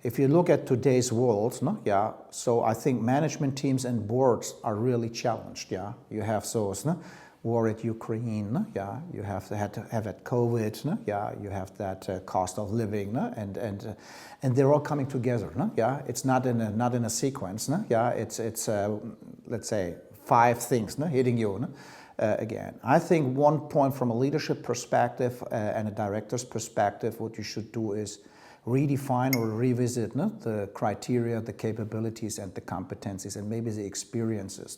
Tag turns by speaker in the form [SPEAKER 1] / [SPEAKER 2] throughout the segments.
[SPEAKER 1] If you look at today's world, no, yeah, so I think management teams and boards are really challenged. Yeah, you have those war at Ukraine. No? Yeah, you have had COVID. No? Yeah, you have that cost of living. No? And they're all coming together. No? Yeah, it's not in a sequence. No? Yeah, it's let's say 5 things hitting you. No? Again, I think one point from a leadership perspective and a director's perspective, what you should do is redefine or revisit the criteria, the capabilities and the competencies and maybe the experiences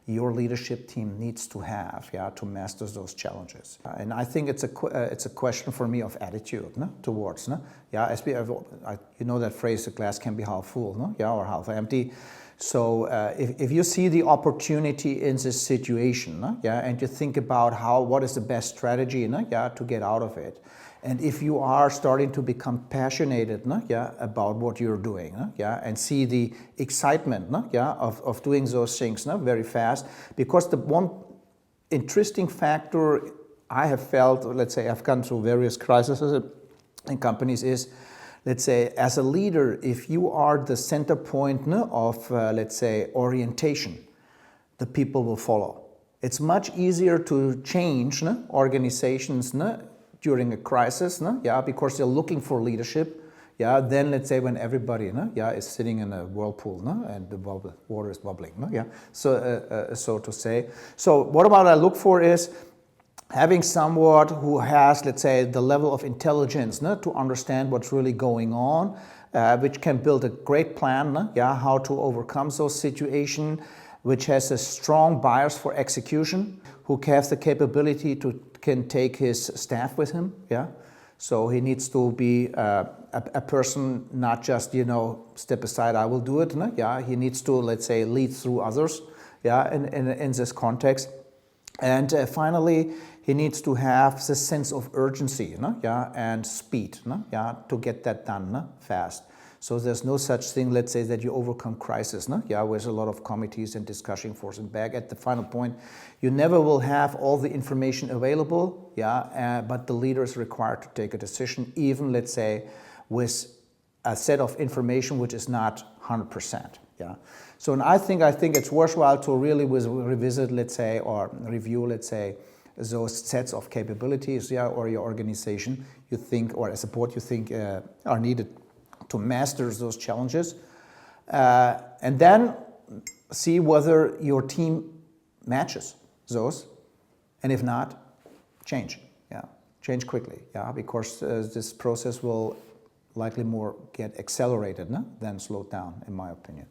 [SPEAKER 1] your leadership team needs to have to master those challenges. And I think it's a question for me of attitude towards. As you know that phrase, the glass can be half full or half empty. So if you see the opportunity in this situation and you think about what is the best strategy to get out of it. And if you are starting to become passionate about what you're doing and see the excitement of doing those things very fast, because the one interesting factor I have felt, let's say I've gone through various crises in companies is, let's say as a leader, if you are the center point of let's say orientation, the people will follow. It's much easier to change organizations during a crisis, because they're looking for leadership, then let's say when everybody is sitting in a whirlpool and the water is bubbling, so to say. So what about I look for is having someone who has, let's say, the level of intelligence to understand what's really going on, which can build a great plan, how to overcome those situations, which has a strong bias for execution, who has the capability can take his staff with him, So he needs to be a person, not just, step aside, I will do it, He needs to, let's say, lead through others, in this context. And finally, he needs to have the sense of urgency, and speed, to get that done fast. So there's no such thing, let's say, that you overcome crisis, with a lot of committees and discussion force and back. At the final point, you never will have all the information available, but the leader is required to take a decision, even, let's say, with a set of information which is not 100%, So and I think it's worthwhile to really revisit, let's say, or review, let's say, those sets of capabilities, or your organization you think, or as a board you think are needed to master those challenges, and then see whether your team matches those, and if not, change quickly, because this process will likely more get accelerated than slowed down, in my opinion.